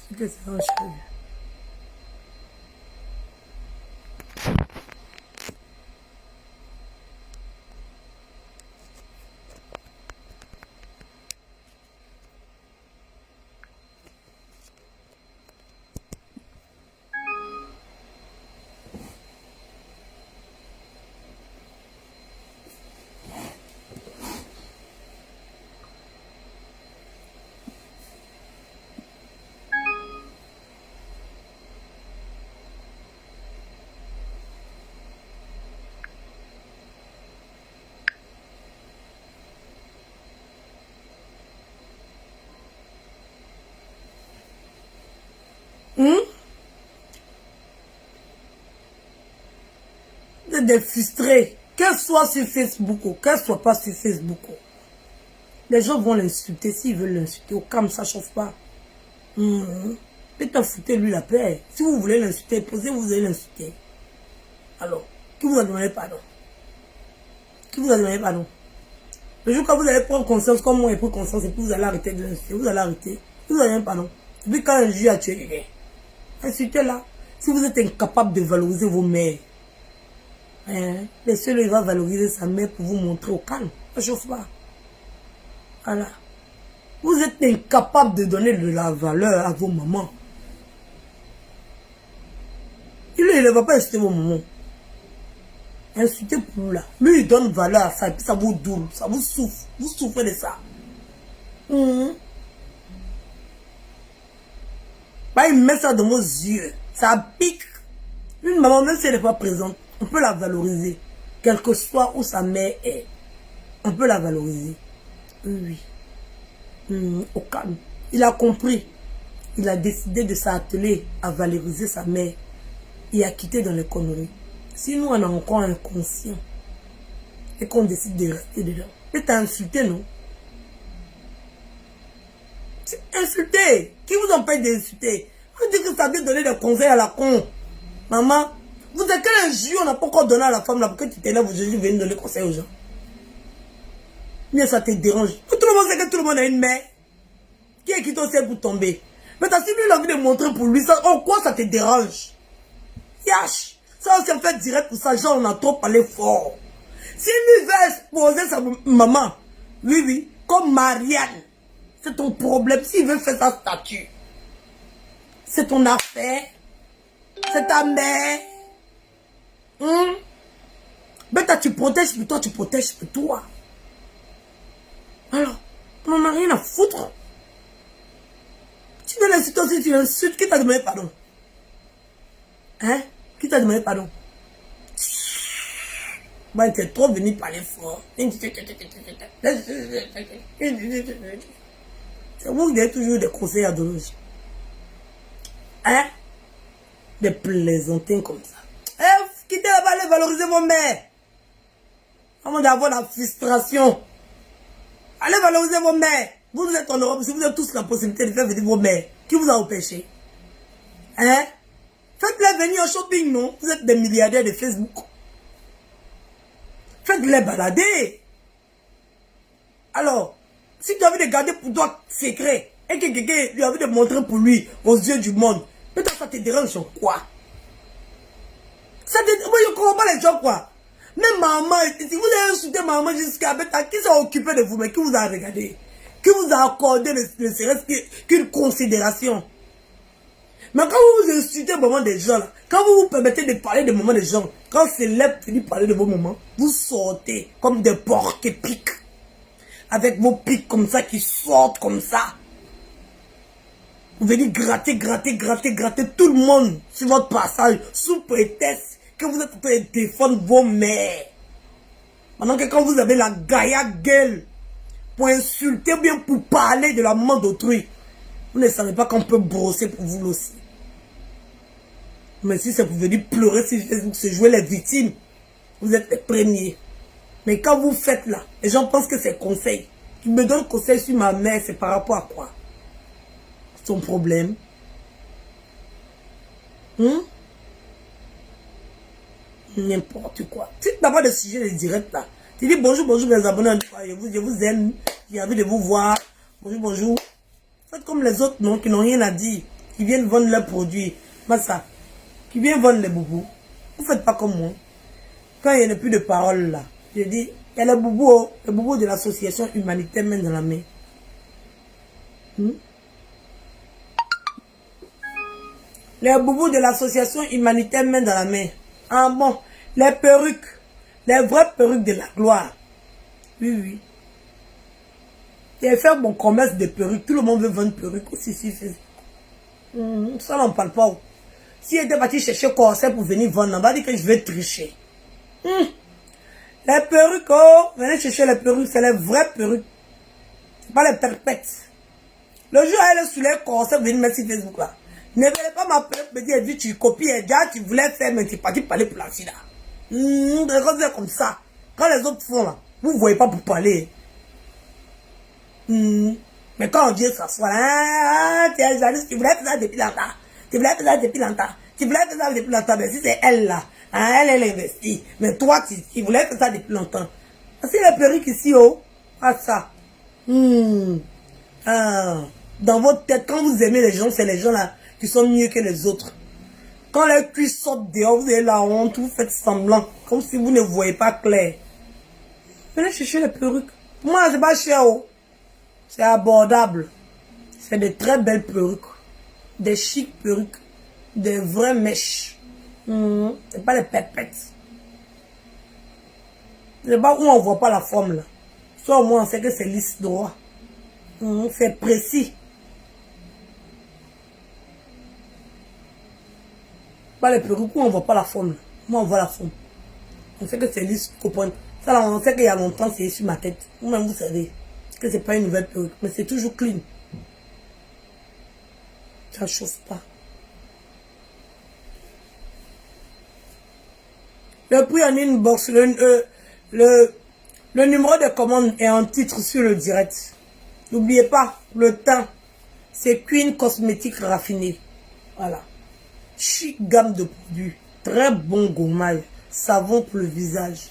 C'est que c'est un chien. Vous êtes des frustrés. Qu'elle soit sur Facebook ou qu'elle soit pas sur Facebook. Les gens vont l'insulter s'ils veulent l'insulter. Au calme, ça ne chauffe pas. Peut-être fouter lui la paix. Si vous voulez l'insulter, posez-vous, vous allez l'insulter. Alors, qui vous a demandé pardon? Qui vous a demandé pardon? Le jour quand vous allez prendre conscience, comme moi j'ai pris conscience, et puis vous allez arrêter de l'insulter, vous allez arrêter. Vous allez pardon. Et puis quand un juge a tué quelqu'un, insultez-la. Si vous êtes incapable de valoriser vos mères, laissez-le, il va valoriser sa mère pour vous montrer au calme. Ça ne chauffe pas. Voilà. Vous êtes incapable de donner de la valeur à vos mamans. Il ne va pas insulter vos mamans. Insultez pour là. Lui, il donne valeur à ça, et puis ça vous doule, ça vous souffre. Vous souffrez de ça. Bah, il met ça dans vos yeux. Ça pique. Une maman, même si elle n'est pas présente, on peut la valoriser. Quel que soit où sa mère est. On peut la valoriser. Oui. Au calme. Il a compris. Il a décidé de s'atteler à valoriser sa mère et à quitter dans les conneries. Si nous, on est encore inconscient et qu'on décide de rester dedans, c'est insulté, non? C'est insulté. Qui vous empêche d'insulter? Vous dites que ça vient donner des conseils à la con. Maman, vous êtes quel injure on n'a pas encore donné à la femme là pour que tu t'élèves aujourd'hui, viens donner conseil aux gens. Mais ça te dérange. Tout le monde sait que tout le monde a une mère. Qui est qui t'en sait pour tomber? Mais si lui il a envie de montrer pour lui, ça, en quoi ça te dérange? Yash! Ça, c'est fait direct pour ça, genre on a trop parlé fort. Si lui veut exposer sa maman, oui, comme Marianne, c'est ton problème. S'il veut faire sa statue, c'est ton affaire, c'est ta mère. Mais toi, tu protèges pour toi, tu protèges pour toi. Alors, on n'en a rien à foutre. Tu veux l'insulter aussi, tu l'insultes. Qui t'a demandé pardon? Hein? Qui t'a demandé pardon? Bah, t'es trop venu parler fort. C'est vous qui avez toujours des conseils à donner. Hein? Des plaisantins comme ça. Quittez là-bas, allez valoriser vos mères. Avant d'avoir la frustration. Allez valoriser vos mères. Vous êtes en Europe, si vous avez tous la possibilité de faire venir vos mères, qui vous a empêché? Hein? Faites-les venir au shopping, non? Vous êtes des milliardaires de Facebook. Faites-les balader. Alors, si tu as envie de garder pour toi secret, et que quelqu'un lui a envie de montrer pour lui aux yeux du monde, peut-être ça te dérange sur quoi? Ça te... Moi, je ne comprends pas les gens, quoi. Même maman, si vous avez insulté maman jusqu'à maintenant, qui s'est occupé de vous, mais qui vous a regardé? Qui vous a accordé ne serait-ce qu'une considération? Mais quand vous vous insultez au moment des gens, là, quand vous vous permettez de parler des moments des gens, quand c'est l'être de parler de vos moments, vous sortez comme des porcs qui piquent. Avec vos pics comme ça qui sortent comme ça. Vous venez gratter tout le monde sur votre passage sous prétexte que vous êtes en train de défendre vos mères. Maintenant que quand vous avez la gaïa gueule pour insulter ou bien pour parler de la maman d'autrui, vous ne savez pas qu'on peut brosser pour vous aussi. Mais si c'est pour venir pleurer sur Facebook, se jouer les victimes, vous êtes les premiers. Mais quand vous faites là, les gens pensent que c'est conseil. Qui me donne conseil sur ma mère, c'est par rapport à quoi? Son problème. N'importe quoi. Si tu n'as pas de sujet de direct là, tu dis bonjour mes abonnés, je vous aime, j'ai envie de vous voir. Bonjour. Faites comme les autres non, qui n'ont rien à dire. qui viennent vendre leurs produits. Massa, qui viennent vendre les boubous. Vous ne faites pas comme moi. Quand il n'y a plus de parole là, je dis, il y a les boubous de l'association humanitaire main dans la main. Les boubous de l'association humanitaire main dans la main. Ah bon, les perruques, les vraies perruques de la gloire. Oui, oui. J'ai fait mon commerce de perruques. Tout le monde veut vendre perruques aussi. Ça, on ne parle pas. Si j'étais parti chercher corset pour venir vendre, on va dire que je vais tricher. Les perruques, oh, venez chercher les perruques, c'est les vraies perruques. C'est pas les perpètes. Le jour où elle est sur les corsets, vous venez mettre sur Facebook là. Ne venez pas m'appeler, me dire, dit, tu copies, déjà, tu voulais faire, mais tu es parti parler pour la fille là. C'est comme ça. Quand les autres font là, vous ne voyez pas pour parler. Mais quand on dit s'asseoir, tu es jalouse, tu voulais faire ça depuis longtemps. Tu voulais faire ça depuis longtemps. Tu voulais faire ça depuis longtemps. Mais si c'est elle là, elle investit. Mais toi, tu voulais faire ça depuis longtemps. C'est les perruques ici, oh. Ah, ça. Dans votre tête, quand vous aimez les gens, c'est les gens là qui sont mieux que les autres. Quand les cuisses sortent dehors, vous avez la honte, vous faites semblant, comme si vous ne voyez pas clair. Venez chercher les perruques. Pour moi, c'est pas cher, oh. C'est abordable. C'est de très belles perruques. Des chics perruques. Des vraies mèches. C'est pas les pépettes. C'est pas où on voit pas la forme là. Soit au moins on sait que c'est lisse droit. C'est précis. Pas les perruques où on voit pas la forme. Moi on voit la forme. On sait que c'est lisse, comprendre. Ça là, on sait qu'il y a longtemps c'est sur ma tête. Vous-même vous savez que c'est pas une nouvelle perruque, mais c'est toujours clean. Ça ne chauffe pas. Le prix en inbox, le numéro de commande est en titre sur le direct. N'oubliez pas, le teint, c'est Queen Cosmétique Raffiné. Voilà. Chic gamme de produits. Très bon gommage. Savon pour le visage.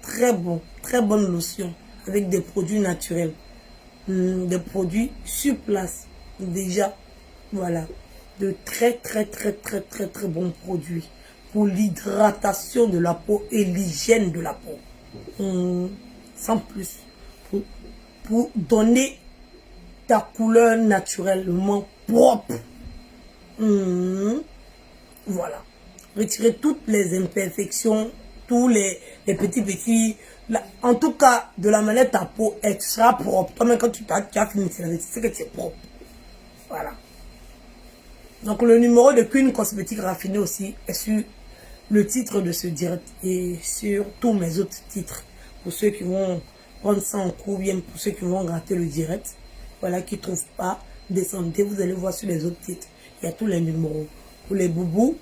Très bon. Très bonne lotion. Avec des produits naturels. Des produits sur place. Déjà, voilà. De très bons produits. Pour l'hydratation de la peau et l'hygiène de la peau. Sans plus. Pour donner ta couleur naturellement propre. Voilà. Retirer toutes les imperfections, tous les petits... En tout cas, de la manière ta peau, elle sera propre. Toi-même, quand tu as fini, tu sais que tu es propre. Voilà. Donc, le numéro de Queen Cosmétique Raffiné aussi est sur le titre de ce direct et sur tous mes autres titres. Pour ceux qui vont prendre ça en cours, bien pour ceux qui vont rater le direct. Voilà, qui ne trouvent pas, descendez, vous allez voir sur les autres titres. Il y a tous les numéros. Pour les boubous,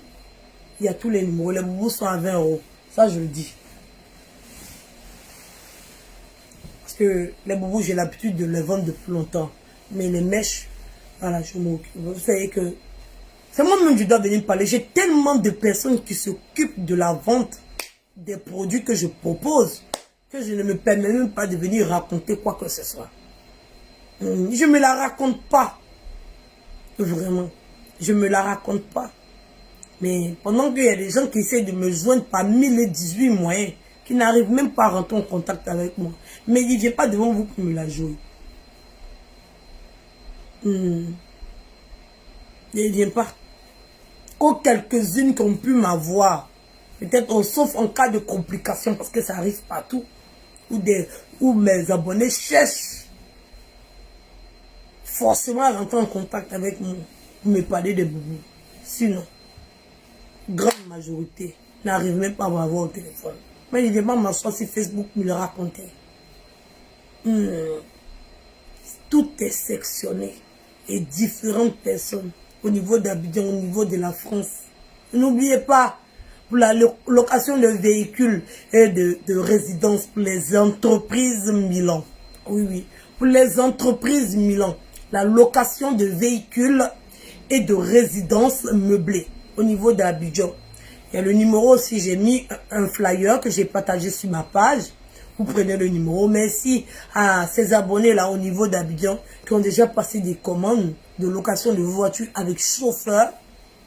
il y a tous les numéros. Les boubous sont à 20 €. Ça, je le dis. Parce que les boubous, j'ai l'habitude de les vendre depuis longtemps. Mais les mèches, voilà, je m'occupe. Vous savez que c'est moi-même que je dois venir parler. J'ai tellement de personnes qui s'occupent de la vente des produits que je propose que je ne me permets même pas de venir raconter quoi que ce soit. Je ne me la raconte pas. Vraiment. Je ne me la raconte pas. Mais pendant qu'il y a des gens qui essaient de me joindre par 1018 moyens, qui n'arrivent même pas à rentrer en contact avec moi. Mais il ne vient pas devant vous pour me la jouer. Il ne vient pas. Que quelques-unes qui ont pu m'avoir. Peut-être sauf en cas de complications, parce que ça arrive partout. Où mes abonnés cherchent forcément à rentrer en contact avec moi pour me parler de boubou. Sinon, grande majorité n'arrive même pas à m'avoir au téléphone. Mais il ne vient pas m'asseoir sur Facebook me le raconter. Tout est sectionné. Et différentes personnes au niveau d'Abidjan, au niveau de la France. N'oubliez pas, pour la location de véhicules et de résidences pour les entreprises Milan. Oui, oui. Pour les entreprises Milan, la location de véhicules et de résidences meublées au niveau d'Abidjan. Il y a le numéro aussi, j'ai mis un flyer que j'ai partagé sur ma page vous prenez le numéro. Merci à ces abonnés-là au niveau d'Abidjan qui ont déjà passé des commandes de location de voitures avec chauffeur.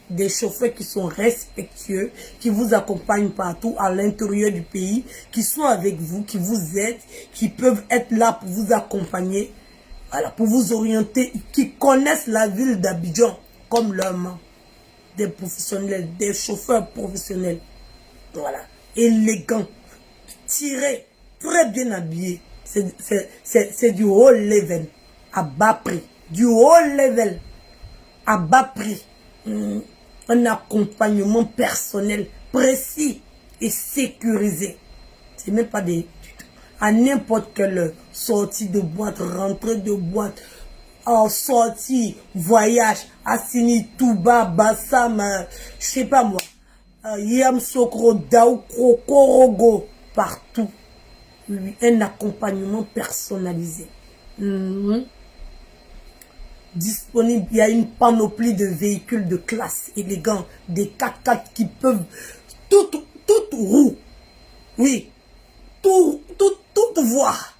Des chauffeurs qui sont respectueux, qui vous accompagnent partout à l'intérieur du pays, qui sont avec vous, qui vous aident, qui peuvent être là pour vous accompagner, voilà, pour vous orienter, qui connaissent la ville d'Abidjan comme leur main. Des professionnels, des chauffeurs professionnels, voilà, élégants, tirés, très bien habillés. C'est du haut level, à bas prix. Du haut level, à bas prix. Un accompagnement personnel précis et sécurisé. C'est même pas des... À n'importe quelle sortie de boîte, rentrée de boîte, en sortie, voyage, Assini, Touba, Bassam, je sais pas moi, Yamsokro, Daoukro, Korogo, partout. Un accompagnement personnalisé. Disponible, il y a une panoplie de véhicules de classe élégants, des 4x4 qui peuvent toute roue, oui, tout voir.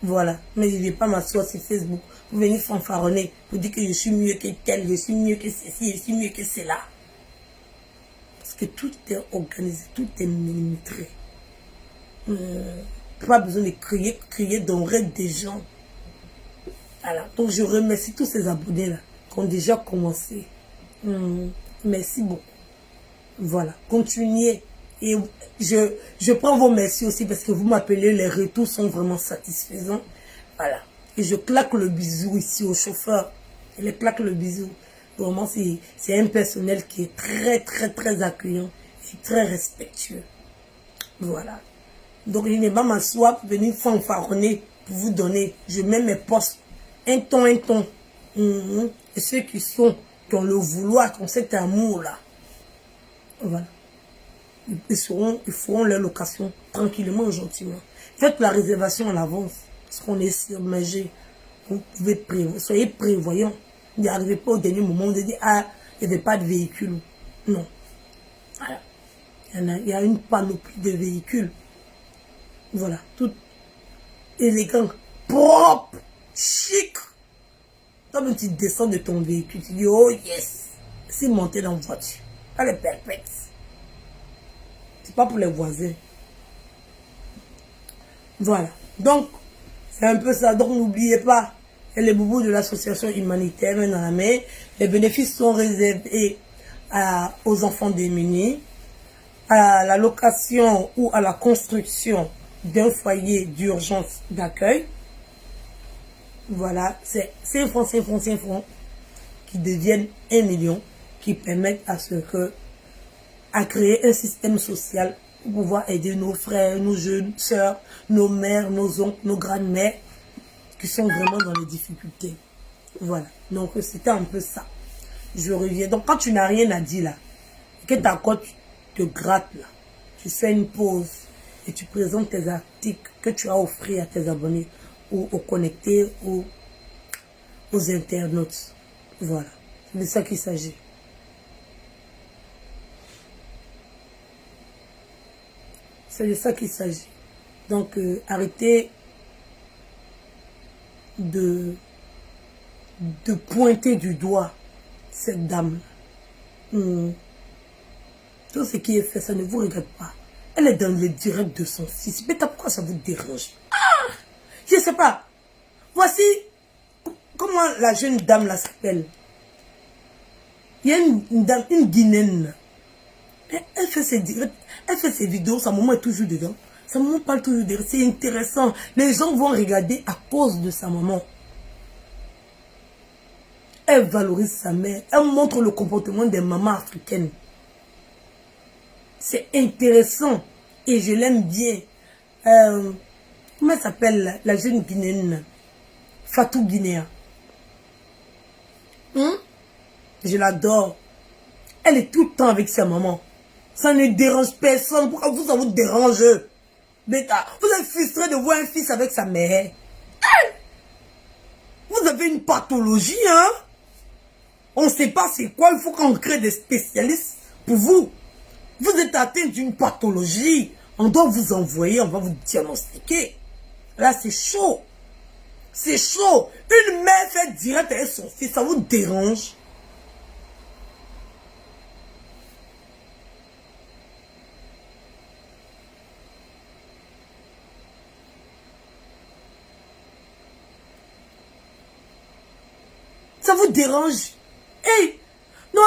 Voilà, mais je ne vais pas m'asseoir sur Facebook pour venir fanfaronner, pour dire que je suis mieux que tel, je suis mieux que ceci, je suis mieux que cela. Parce que tout est organisé, tout est millimétré. Pas besoin de crier dans l'oreille des gens. Voilà. Donc je remercie tous ces abonnés-là qui ont déjà commencé. Merci beaucoup. Voilà. Continuez. Et je prends vos merci aussi parce que vous m'appelez, les retours sont vraiment satisfaisants. Voilà. Et je claque le bisou ici au chauffeur. Je les claque le bisou. Vraiment, c'est un personnel qui est très accueillant et très respectueux. Voilà. Donc je n'ai pas m'asseoir pour venir fanfaronner, pour vous donner. Je mets mes postes. Un ton. Et ceux qui ont le vouloir, qui ont cet amour-là. Voilà. Ils feront leur location tranquillement, gentiment. Faites la réservation en avance. Parce qu'on est submergé. Vous pouvez prévoir. Soyez prévoyants. N'arrivez pas au dernier moment de dire, ah, il n'y avait pas de véhicule. Non. Voilà. Il y a une panoplie de véhicules. Voilà. Tout élégant, propre, chic. Comme tu descends de ton véhicule, tu dis, oh yes. C'est monter dans la voiture. Elle est perfecte. C'est pas pour les voisins. Voilà. Donc, c'est un peu ça. Donc, n'oubliez pas, les boubous de l'association humanitaire dans la main. Les bénéfices sont réservés aux enfants démunis, à la location ou à la construction d'un foyer d'urgence d'accueil. Voilà, c'est 5 francs qui deviennent 1 million, qui permettent à créer un système social pour pouvoir aider nos frères, nos jeunes sœurs, nos mères, nos oncles, nos grandes-mères qui sont vraiment dans les difficultés. Voilà, donc c'était un peu ça. Je reviens. Donc quand tu n'as rien à dire là, que ta cote te gratte là, tu fais une pause et tu présentes tes articles que tu as offert à tes abonnés ou aux connectés ou aux internautes. Voilà, c'est de ça qu'il s'agit. C'est de ça qu'il s'agit. Donc, arrêtez de pointer du doigt cette dame. Tout ce qui est fait, ça ne vous regarde pas. Elle est dans le direct de son fils. Mais pourquoi ça vous dérange? Ah, je ne sais pas. Voici comment la jeune dame là s'appelle. Il y a une dame, une Guinéenne. Elle fait ses directs, elle fait ses vidéos, sa maman est toujours dedans. Sa maman parle toujours dedans. C'est intéressant. Les gens vont regarder à cause de sa maman. Elle valorise sa mère. Elle montre le comportement des mamans africaines. C'est intéressant. Et je l'aime bien. Comment elle s'appelle la jeune Guinéenne? Fatou Guinéa. Je l'adore. Elle est tout le temps avec sa maman. Ça ne dérange personne. Pourquoi vous, ça vous dérange? Bêta, vous êtes frustré de voir un fils avec sa mère. Vous avez une pathologie, hein? On ne sait pas c'est quoi. Il faut qu'on crée des spécialistes pour vous. Vous êtes atteint d'une pathologie. On doit vous envoyer, on va vous diagnostiquer. Là, c'est chaud. C'est chaud. Une mère fait direct avec son fils, ça vous dérange? Ça vous dérange? Hey! Non,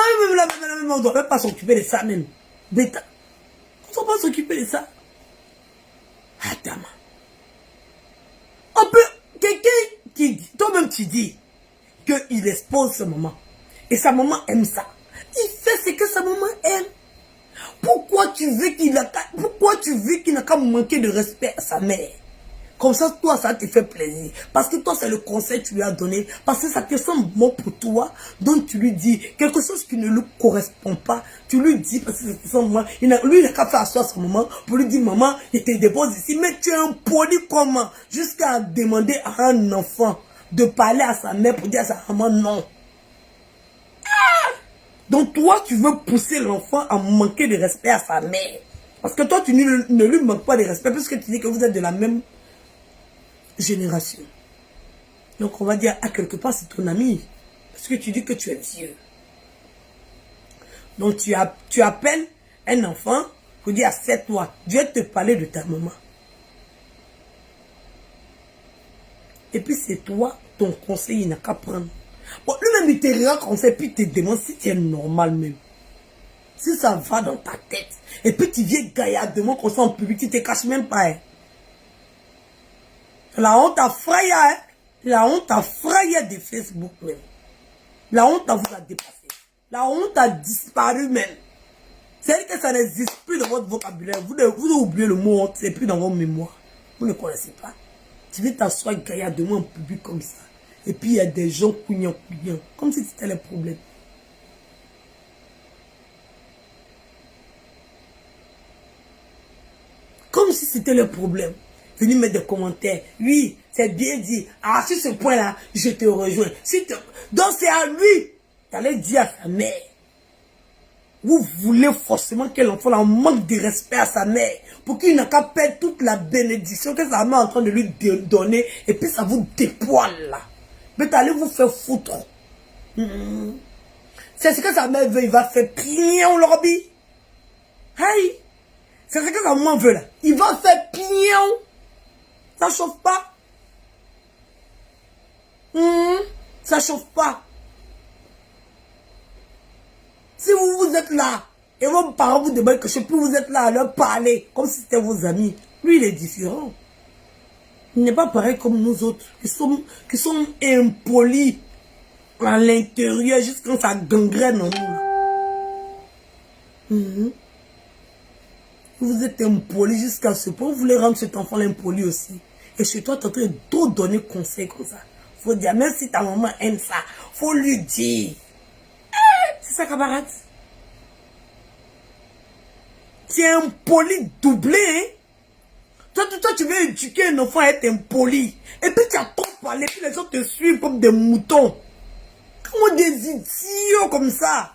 on ne doit même pas s'occuper de ça même. Bêta. On ne doit pas s'occuper de ça. Attends. On peut... Quelqu'un qui... Toi-même, tu dis qu'il expose sa maman. Et sa maman aime ça. Il fait ce que sa maman aime. Pourquoi tu veux qu'il n'a qu'à manquer de respect à sa mère? Comme ça, toi, ça te fait plaisir. Parce que toi, c'est le conseil que tu lui as donné. Parce que ça te semble bon pour toi. Donc, tu lui dis quelque chose qui ne lui correspond pas. Tu lui dis, parce que ça te semble mal. Lui, il n'a qu'à faire asseoir sa maman pour lui dire, maman, il te dépose ici. Mais tu es impoli comment? Jusqu'à demander à un enfant de parler à sa mère pour dire à sa maman non. Donc, toi, tu veux pousser l'enfant à manquer de respect à sa mère. Parce que toi, tu ne lui manques pas de respect puisque tu dis que vous êtes de la même génération. Donc on va dire à quelque part c'est ton ami parce que tu dis que tu es vieux. Donc tu appelles un enfant pour dire assieds-toi, je vais te parler de ta maman. Et puis c'est toi, ton conseil, il n'a qu'à prendre. Bon, lui-même il te regarde comme ça et puis il te demande si tu es normal même. Si ça va dans ta tête. Et puis tu viens gaillardement comme ça en public, tu te caches même pas. Hein. La honte a frayé, hein? La honte a frayé de Facebook même. La honte vous a dépassé. La honte a disparu même. C'est-à-dire que ça n'existe plus dans votre vocabulaire. Vous oubliez le mot honte, c'est plus dans votre mémoire. Vous ne connaissez pas. Tu veux t'asseoir gaillardement en public comme ça. Et puis il y a des gens couignant. Comme si c'était le problème. Comme si c'était le problème. Venez mettre des commentaires. Oui, c'est bien dit. Ah, sur ce point-là, je te rejoins. Donc c'est à lui d'aller dire à sa mère. Vous voulez forcément que l'enfant manque de respect à sa mère. Pour qu'il n'a qu'à perdre toute la bénédiction que sa mère est en train de lui donner. Et puis ça vous dépoile là. Mais allez vous faire foutre. C'est ce que sa mère veut. Il va faire plier au lobby. Aïe. C'est ce que sa maman veut là. Il va faire plier. Ça chauffe pas. Ça chauffe pas. Si vous êtes là, et vos parents vous demandent que je peux vous êtes là à leur parler, comme si c'était vos amis. Lui, il est différent. Il n'est pas pareil comme nous autres, qui sont impolis à l'intérieur, jusqu'à quand ça gangrène en nous. Vous êtes impoli jusqu'à ce point, vous voulez rendre cet enfant impoli aussi. Et chez toi, tu es en train de donner conseil comme ça. Faut dire, même si ta maman aime ça, faut lui dire. C'est ça, camarade. Tu es impoli doublé, hein. Toi, tu veux éduquer un enfant à être impoli. Et puis tu as trop parlé, puis les gens te suivent comme des moutons. Comment des idiots comme ça?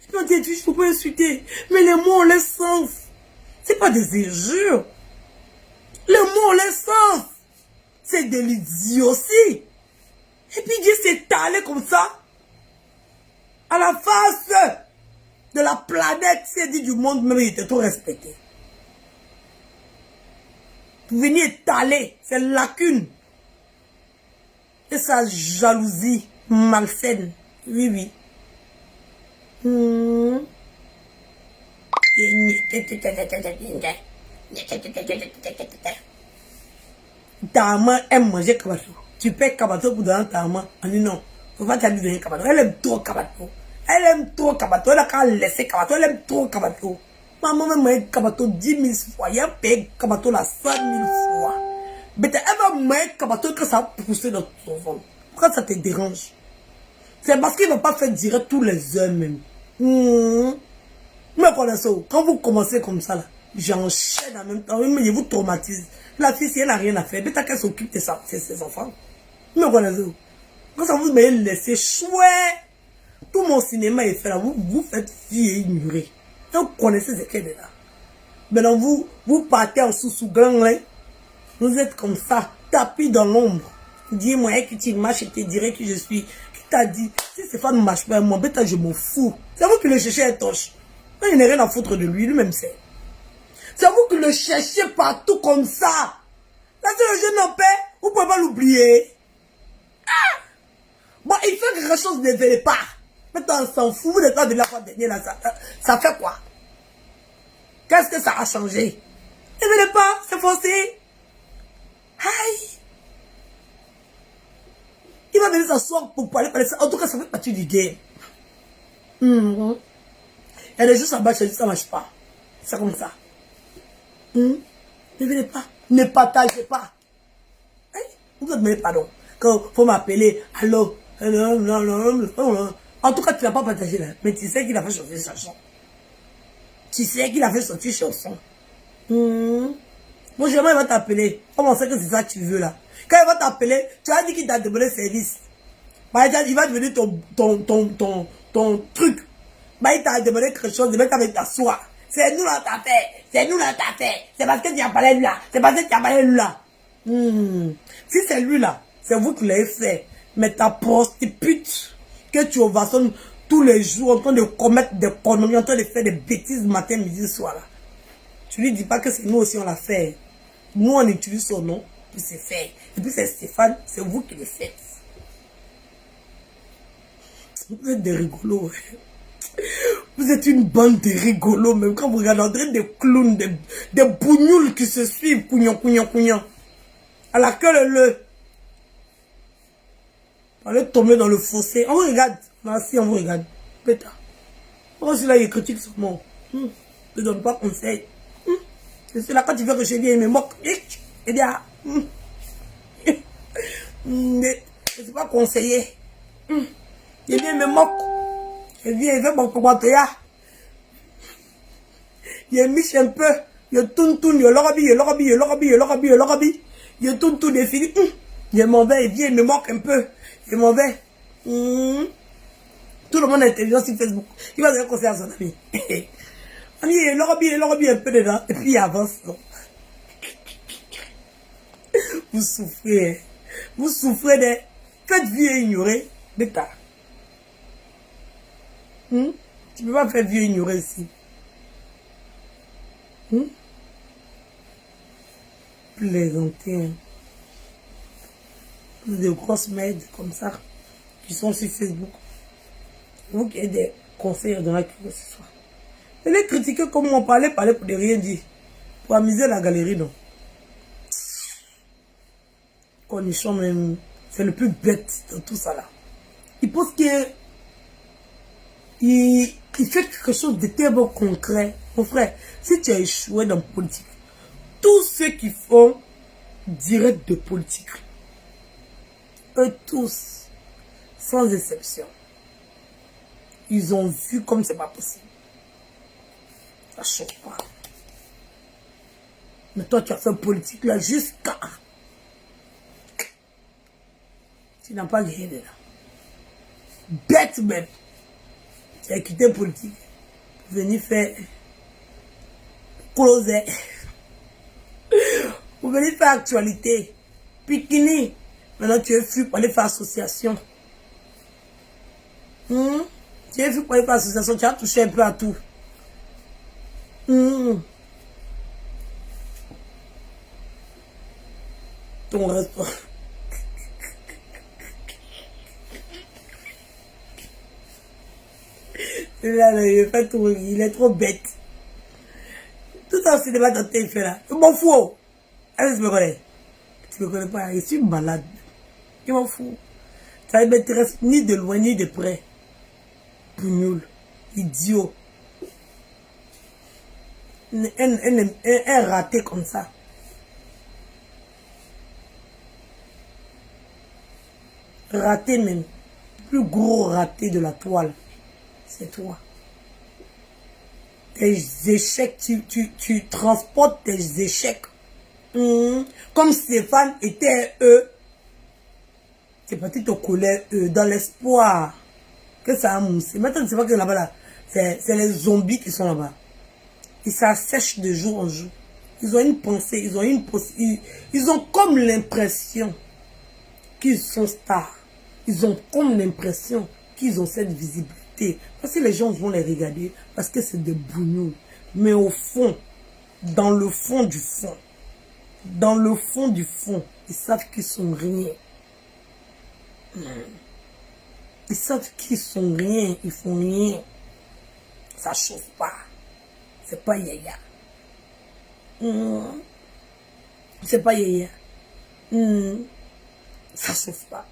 Je peux dire, je ne peux pas insulter. Mais les mots ont leur sens. C'est pas des injures. Les mots ont leur sens. C'est de l'idiotie. Et puis Dieu s'est talé comme ça. À la face de la planète, c'est dit du monde, même il était trop respecté. Vous veniez étaler ces lacunes et sa jalousie malsaine. Oui, oui. Ta maman aime manger kabato. Tu paies kabato pour donner ta maman. On dit non. Faut pas t'aller donner kabato. Elle aime trop kabato. Elle aime trop kabato. Elle a qu'à laisser kabato. Elle aime trop kabato. Maman m'a mangé kabato 10 000 fois. Il a payé kabato la 100 000 fois. Mais elle va manger kabato que ça a poussé dans ton ventre. Pourquoi ça te dérange? C'est parce qu'il ne va pas faire direct tous les heures même. Mais connaissez, quand vous commencez comme ça, là, j'enchaîne en même temps, mais je vous traumatise. La fille, si elle n'a rien à faire, peut-être qu'elle s'occupe de ses enfants. Mais connaissez, quand ça vous m'avez laissé chouette, tout mon cinéma est fait là, vous faites fille et ignorer. Donc, vous connaissez ce qu'elle est là. Maintenant, vous partez en sous-gang, hein. Vous êtes comme ça, tapis dans l'ombre. Dis-moi que tu marches et te dirais que je suis. Qui t'a dit? Si ces femmes ne marchent pas, moi, bêta, je m'en fous. C'est vous qui le cherchez à torche. Moi, je n'ai rien à foutre de lui, lui-même c'est. C'est vous qui le cherchez partout comme ça. Là, c'est le jeune en paix, vous pouvez pas l'oublier. Ah! Bon, il fait quelque chose de ne pas. Maintenant, on s'en fout, vous n'êtes pas de la fois dernière, là, ça fait quoi? Qu'est-ce que ça a changé? Ne venez pas, c'est forcé. Aïe! Il va venir s'asseoir pour parler, en tout cas, ça fait partie du game. Il y a des choses à bas, ça ne marche pas. C'est comme ça. Ne venez pas. Ne partagez pas. Hein? Vous me demandez pardon. Quand il faut m'appeler, allô. En tout cas, tu n'as pas partagé là. Mais tu sais qu'il a fait sortir sa chanson. Tu sais qu'il a fait sortir chanson. Bon, jamais il va t'appeler. Comment c'est que c'est ça que tu veux là? Quand il va t'appeler, tu as dit qu'il t'a demandé service. Bah, il va devenir ton truc. Bah, il t'a demandé quelque chose, de mettre avec ta soie. C'est nous là t'as fait. C'est nous là t'as fait. C'est parce que tu as parlé lui là. C'est parce que tu as parlé lui là. Si c'est lui là, c'est vous qui l'avez fait. Mais ta prostitute que tu ovationnes tous les jours en train de commettre des conneries, en train de faire des bêtises matin, midi, soir là. Tu lui dis pas que c'est nous aussi on l'a fait. Nous on utilise son nom, puis c'est fait. Et puis c'est Stéphane, c'est vous qui le faites. Vous êtes des rigolos. Vous êtes une bande de rigolos, même quand vous regardez, on dirait des clowns, des bougnoules qui se suivent, couignon. À la queue le. On est tombé dans le fossé. On vous regarde. Merci, on vous regarde. Péta. Moi, celui-là, il critique son nom. Je ne donne pas conseil. C'est celui-là, quand il veut que je vienne, il me moque. Il dit, ah. Je ne suis pas conseiller. Il vient, il me moque. Il vient, il veut mon commentaire. Il miche un peu. Il tourne, il il tourne, il finit. Il m'en va, il vient, il me moque un peu. Il m'en va. Tout le monde est intelligent sur Facebook. Il va donner conseil à son ami. Il lobby un peu dedans. Et puis il avance. Vous souffrez. Vous souffrez de. Faites vieux ignorer. D'état. Tu ne peux pas faire vieux ignorer ici. Plaisanter. Des grosses merdes comme ça qui sont sur Facebook. Vous qui avez des conseils dans la que ce soit. Et les critiquer comme on parlait pour ne rien dire. Pour amuser la galerie, non. Cornichon même, c'est le plus bête dans tout ça là. Il pense que il fait quelque chose de tellement concret. Mon frère, si tu as échoué dans la politique, tous ceux qui font direct de politique, eux tous, sans exception, ils ont vu comme c'est pas possible. Ça choque pas. Mais toi, tu as fait politique là jusqu'à... Tu n'as pas gagné de là. Bête même. Tu as quitté politique pour venir faire... closer. Pour venir faire actualité. Pikini. Maintenant, tu es fui pour aller faire association. Tu es fui pour aller faire association. Tu as touché un peu à tout. Ton restaurant. Là, il est trop bête. Tout ça, c'est des bêtes dans tes faits là. Je m'en fous. Est-ce que tu me connais? Tu me connais pas. Je suis malade. Je m'en fous. Ça ne m'intéresse ni de loin ni de près. Bougnoul. Idiot. Un raté comme ça. Raté même. Plus gros raté de la toile. C'est toi. Tes échecs, tu transportes tes échecs. Comme Stéphane était eux. C'est parti te coller dans l'espoir que ça a moussé. Maintenant, c'est pas que là-bas là. C'est les zombies qui sont là-bas. Et ça sèche de jour en jour. Ils ont une pensée, ils ont comme l'impression qu'ils sont stars. Ils ont comme l'impression qu'ils ont cette visibilité. Parce que les gens vont les regarder, parce que c'est des bougnous. Mais au fond, dans le fond du fond, ils savent qu'ils sont rien. Ils savent qu'ils sont rien, ils font rien. Ça chauffe pas. C'est pas yaya. C'est pas yaya. Ça chauffe pas.